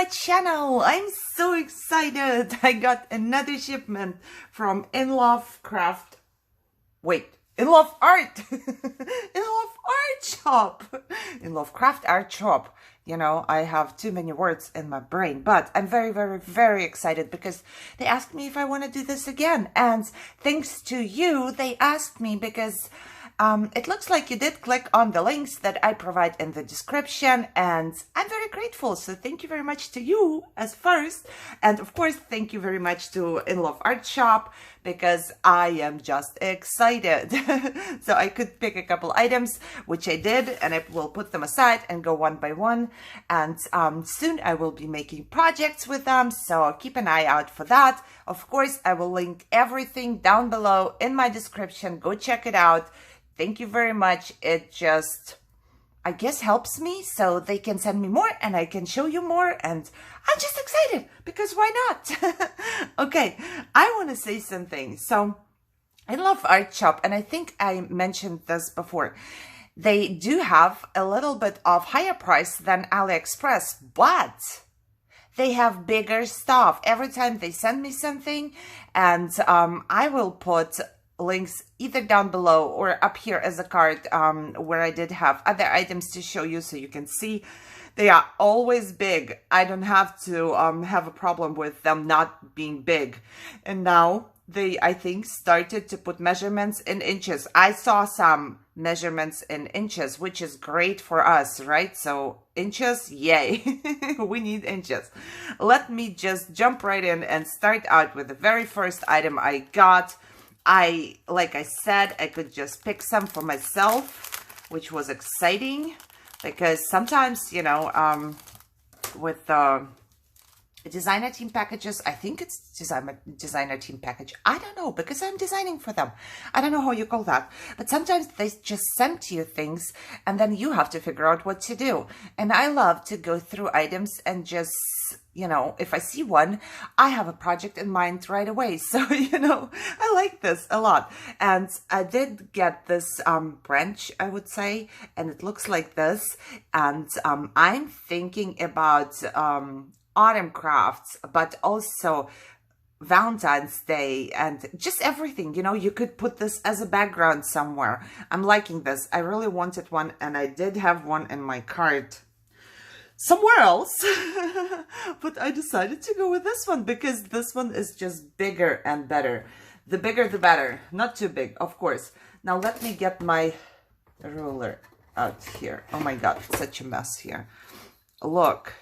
my channel. I'm so excited. I got another shipment from InLoveArtShop. InLoveArtShop. You know, I have too many words in my brain, but I'm very, very, very excited because they asked me if I want to do this again. And thanks to you, they asked me because it looks like you did click on the links that I provide in the description, and I'm very grateful. So thank you very much to you as first. And of course, thank you very much to InLoveArtShop because I am just excited. So I could pick a couple items, which I did, and I will put them aside and go one by one. And soon I will be making projects with them. So keep an eye out for that. Of course, I will link everything down below in my description. Go check it out. Thank you very much. It just, I guess, helps me so they can send me more and I can show you more. And I'm just excited because why not? Okay, I want to say something. So InLoveArtShop, and I think I mentioned this before, they do have a little bit of higher price than AliExpress, but they have bigger stuff. Every time they send me something, and I will put links either down below or up here as a card where I did have other items to show you so you can see. They are always big. I don't have to have a problem with them not being big. And now they, I think, started to put measurements in inches. I saw some measurements in inches, which is great for us, right? So inches, yay. We need inches. Let me just jump right in and start out with the very first item I got. Like I said, I could just pick some for myself, which was exciting because sometimes, you know, with designer team packages, I think it's designer team package. I don't know because I'm designing for them. I don't know how you call that, but sometimes they just send to you things and then you have to figure out what to do. And I love to go through items and just, you know, if I see one, I have a project in mind right away. So, you know, I like this a lot. And I did get this branch, I would say, and it looks like this. And I'm thinking about autumn crafts, but also Valentine's Day and just everything. You know, you could put this as a background somewhere. I'm liking this. I really wanted one, and I did have one in my cart somewhere else, but I decided to go with this one because this one is just bigger and better. The bigger the better, not too big, of course. Now let me get my ruler out here. Oh my god, such a mess here. Look,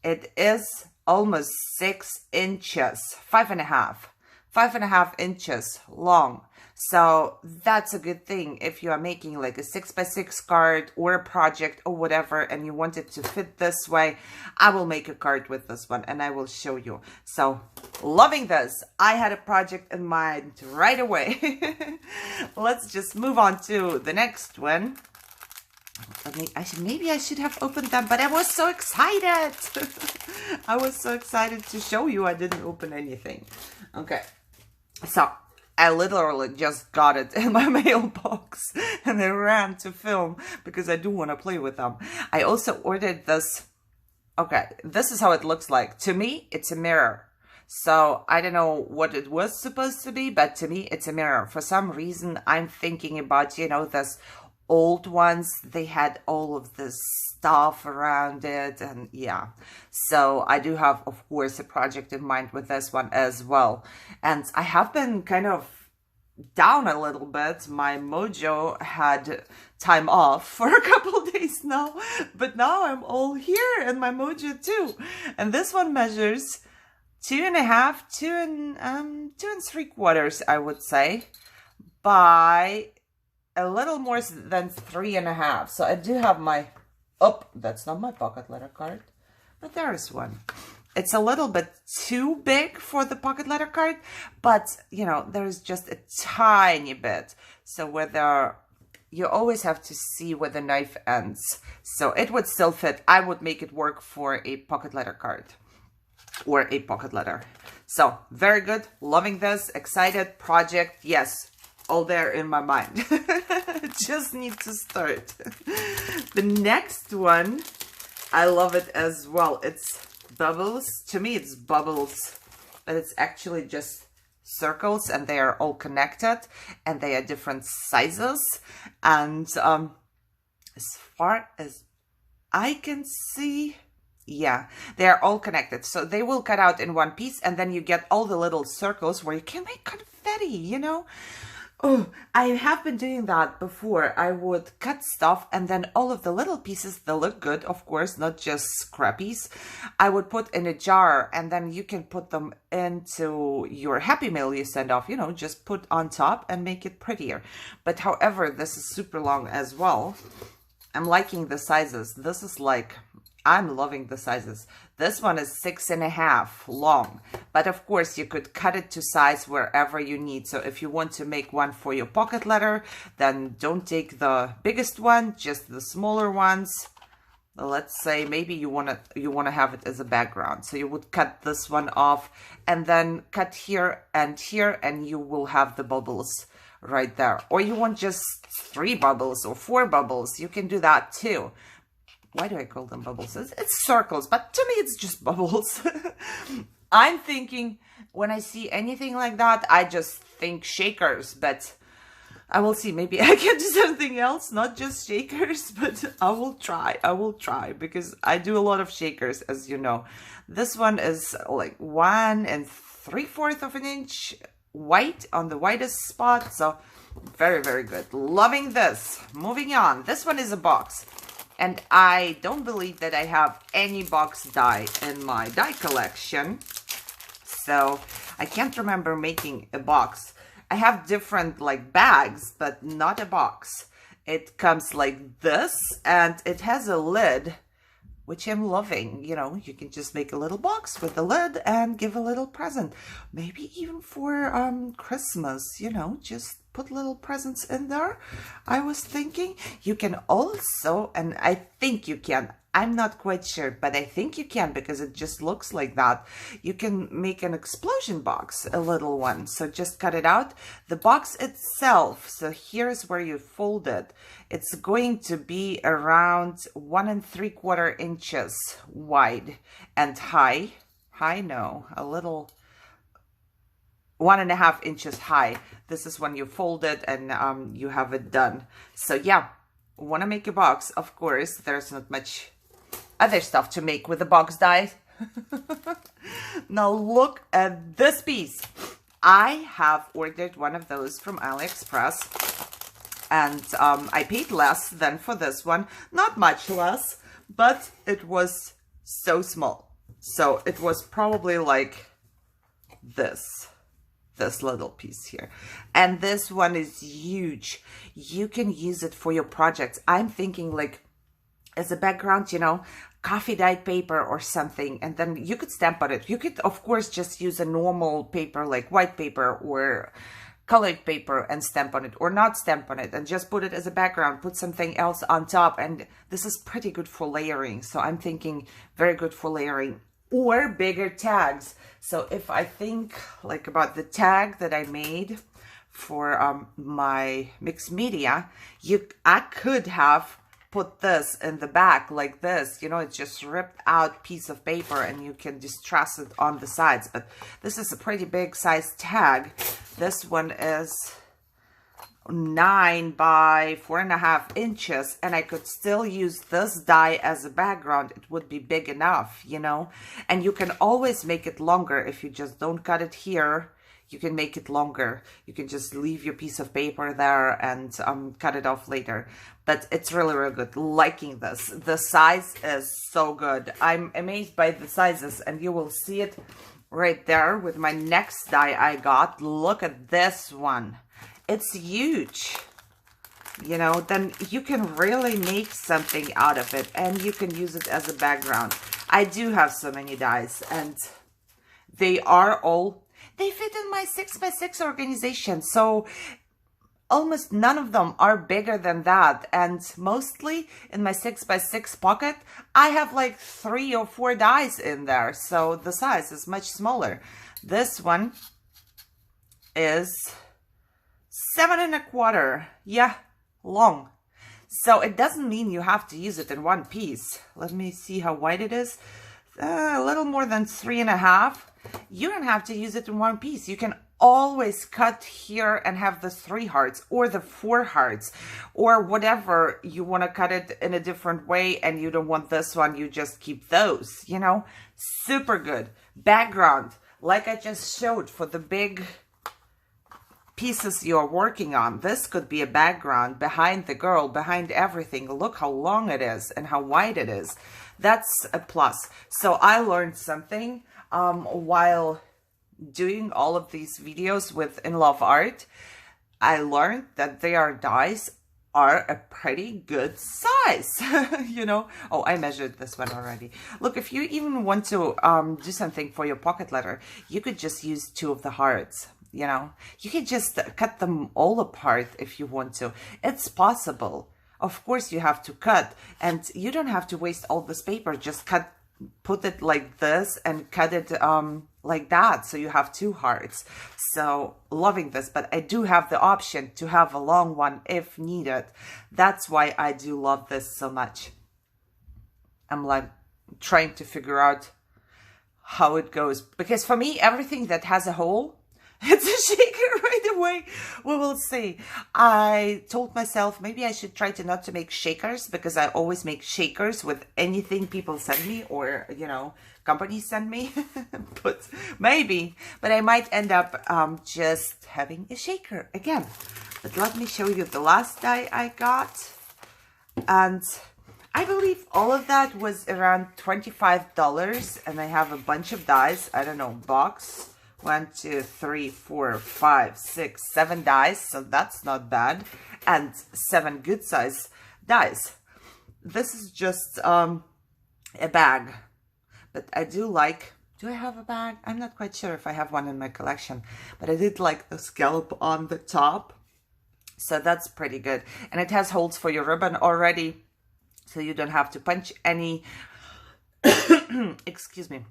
it is almost 6 inches, 5.5 inches long. So that's a good thing if you are making like a 6x6 card or a project or whatever, and you want it to fit this way. I will make a card with this one and I will show you. So loving this. I had a project in mind right away. Let's just move on to the next one. Maybe I should have opened them, but I was so excited. I was so excited to show you I didn't open anything. Okay, so I literally just got it in my mailbox and I ran to film because I do want to play with them. I also ordered this. Okay, this is how it looks like. To me, it's a mirror. So I don't know what it was supposed to be, but to me, it's a mirror. For some reason, I'm thinking about, you know, this old ones. They had all of this stuff around it, and yeah, so I do have, of course, a project in mind with this one as well. And I have been kind of down a little bit. My mojo had time off for a couple of days now, but now I'm all here and my mojo too. And this one measures 2.5, 2 3/4, I would say, by a little more than 3.5. So I do have my, oh, that's not my pocket letter card, but there is one. It's a little bit too big for the pocket letter card, but you know, there's just a tiny bit. So whether you always have to see where the knife ends. So it would still fit. I would make it work for a pocket letter card or a pocket letter. So very good. Loving this. Excited. Project. Yes. All there in my mind. Just need to start. The next one, I love it as well. It's bubbles. To me, it's bubbles, but it's actually just circles, and they are all connected, and they are different sizes. And as far as I can see, yeah, they are all connected. So they will cut out in one piece, and then you get all the little circles where you can make confetti, you know? Oh, I have been doing that before. I would cut stuff, and then all of the little pieces, they look good, of course, not just scrappies, I would put in a jar, and then you can put them into your Happy Mail you send off, you know, just put on top and make it prettier. But however, this is super long as well. I'm liking the sizes. This is like, I'm loving the sizes. This one is 6.5 long, but of course you could cut it to size wherever you need. So if you want to make one for your pocket letter, then don't take the biggest one, just the smaller ones. Let's say maybe you want to have it as a background. So you would cut this one off and then cut here, and you will have the bubbles right there. Or you want just 3 bubbles or 4 bubbles, you can do that too. Why do I call them bubbles? It's circles, but to me it's just bubbles. I'm thinking, when I see anything like that, I just think shakers, but I will see. Maybe I can do something else, not just shakers, but I will try, because I do a lot of shakers, as you know. This one is like 1 3/4 of an inch white on the whitest spot, so very, very good. Loving this. Moving on. This one is a box. And I don't believe that I have any box die in my die collection. So I can't remember making a box. I have different like bags, but not a box. It comes like this, and it has a lid, which I'm loving. You know, you can just make a little box with a lid and give a little present. Maybe even for Christmas, you know, just put little presents in there. I was thinking you can also, and I think you can, I'm not quite sure, but I think you can, because it just looks like that. You can make an explosion box, a little one. So just cut it out. The box itself, so here's where you fold it. It's going to be around 1 3/4 inches wide and high. High, no, a little, 1.5 inches high. This is when you fold it and you have it done. So yeah, want to make a box. Of course, there's not much other stuff to make with the box die. Now look at this piece. I have ordered one of those from AliExpress, and I paid less than for this one. Not much less, but it was so small. So it was probably like this little piece here, and this one is huge. You can use it for your projects. I'm thinking like as a background, you know, coffee dyed paper or something, and then you could stamp on it. You could of course just use a normal paper like white paper or colored paper and stamp on it, or not stamp on it and just put it as a background, put something else on top. And this is pretty good for layering. So I'm thinking very good for layering. Or bigger tags. So if I think like about the tag that I made for my mixed media, I could have put this in the back like this, you know, it's just ripped out piece of paper, and you can distress it on the sides. But this is a pretty big size tag. This one is 9 by 4.5 inches, and I could still use this die as a background. It would be big enough, you know. And you can always make it longer. If you just don't cut it here, you can make it longer. You can just leave your piece of paper there and cut it off later. But it's really, really good. Liking this. The size is so good. I'm amazed by the sizes, and you will see it right there with my next die I got. Look at this one. It's huge, you know. Then you can really make something out of it, and you can use it as a background. I do have so many dies, and they fit in my 6x6 organization. So almost none of them are bigger than that. And mostly in my 6x6 pocket, I have like 3 or 4 dies in there. So the size is much smaller. This one is 7.25, yeah, long. So it doesn't mean you have to use it in one piece. Let me see how wide it is. a little more than 3.5. You don't have to use it in one piece. You can always cut here and have the 3 hearts or the 4 hearts or whatever. You want to cut it in a different way and you don't want this one, you just keep those, you know. Super good. Background, like I just showed for the big pieces you're working on. This could be a background behind the girl, behind everything. Look how long it is and how wide it is. That's a plus. So I learned something while doing all of these videos with In Love Art. I learned that their dies are a pretty good size. You know. Oh, I measured this one already. Look, if you even want to do something for your pocket letter, you could just use 2 of the hearts. You know, you can just cut them all apart if you want to. It's possible. Of course, you have to cut, and you don't have to waste all this paper. Just put it like this and cut it like that. So you have 2 hearts. So loving this, but I do have the option to have a long one if needed. That's why I do love this so much. I'm like trying to figure out how it goes, because for me, everything that has a hole, it's a shaker right away. We will see. I told myself maybe I should try to not to make shakers, because I always make shakers with anything people send me or, you know, companies send me. But I might end up just having a shaker again. But let me show you the last die I got. And I believe all of that was around $25. And I have a bunch of dies. I don't know, box. 1, 2, 3, 4, 5, 6, 7 dies, so that's not bad, and 7 good size dies. This is just a bag, but I do like. Do I have a bag? I'm not quite sure if I have one in my collection, but I did like the scallop on the top, so that's pretty good. And it has holes for your ribbon already, so you don't have to punch any. Excuse me.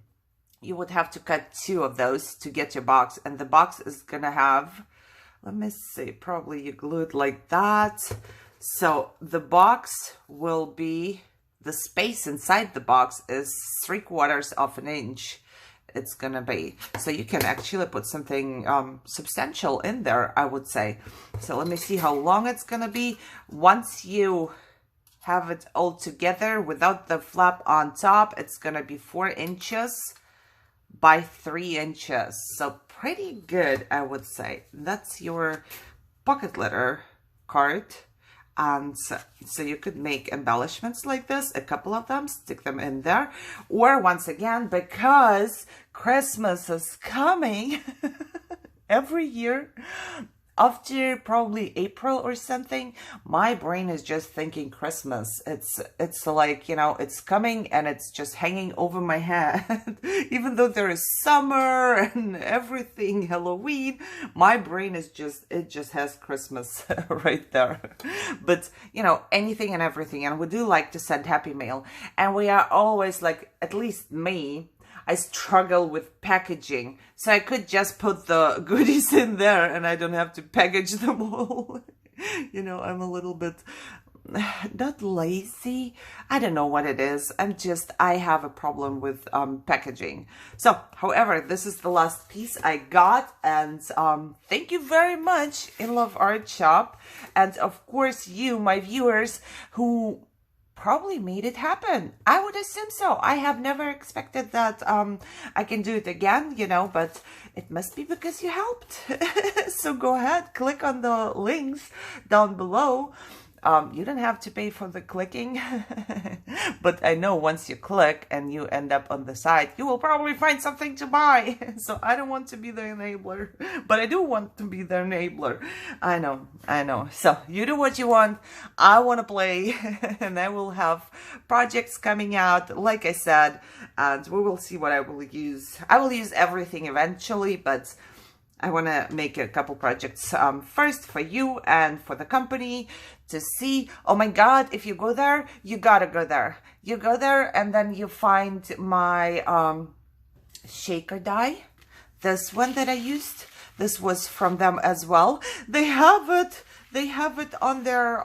You would have to cut 2 of those to get your box, and the box is gonna have, let me see, probably you glue it like that. So the box will be, the space inside the box is 3/4 of an inch. It's gonna be, so you can actually put something substantial in there, I would say. So let me see how long it's gonna be. Once you have it all together without the flap on top, it's gonna be 4 inches by 3 inches. So pretty good, I would say. That's your pocket letter card. And so you could make embellishments like this, a couple of them, stick them in there. Or once again, because Christmas is coming every year, after probably April or something, my brain is just thinking Christmas. It's like, you know, it's coming and it's just hanging over my head. Even though there is summer and everything, Halloween, my brain is just, it just has Christmas right there. But, you know, anything and everything. And we do like to send happy mail. And we are always like, at least me, I struggle with packaging, so I could just put the goodies in there and I don't have to package them all. You know, I'm a little bit, not lazy, I don't know what it is. I have a problem with packaging. So, however, this is the last piece I got, and thank you very much, InLoveArtShop, and of course you, my viewers, who probably made it happen. I would assume so. I have never expected that I can do it again, you know, but it must be because you helped. So go ahead, click on the links down below. You don't have to pay for the clicking, but I know once you click and you end up on the site, you will probably find something to buy. So I don't want to be the enabler, but I do want to be the enabler. I know. So you do what you want. I want to play, and I will have projects coming out, like I said, and we will see what I will use. I will use everything eventually, but I want to make a couple projects first for you and for the company to see. Oh my God, if you go there, you gotta go there. You go there and then you find my shaker die. This one that I used, this was from them as well. They have it on their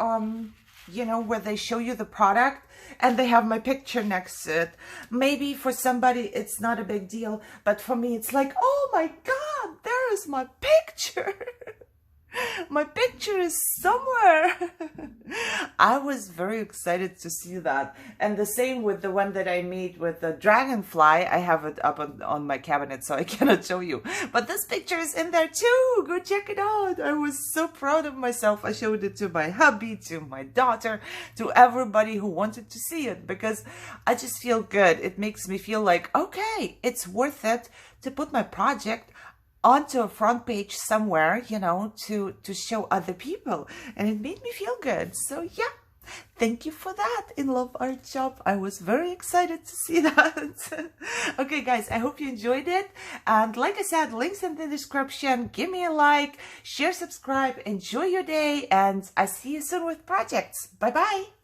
you know, where they show you the product and they have my picture next to it. Maybe for somebody it's not a big deal, but for me it's like, oh my God, there is my picture. My picture is somewhere. I was very excited to see that. And the same with the one that I made with the dragonfly. I have it up on my cabinet, so I cannot show you. But this picture is in there too. Go check it out. I was so proud of myself. I showed it to my hubby, to my daughter, to everybody who wanted to see it, because I just feel good. It makes me feel like, okay, it's worth it to put my project onto a front page somewhere, you know, to show other people, and it made me feel good. So yeah, thank you for that, InLoveArtShop. I was very excited to see that. Okay guys, I hope you enjoyed it, and like I said, links in the description. Give me a like, share, subscribe, enjoy your day, and I see you soon with projects. Bye bye.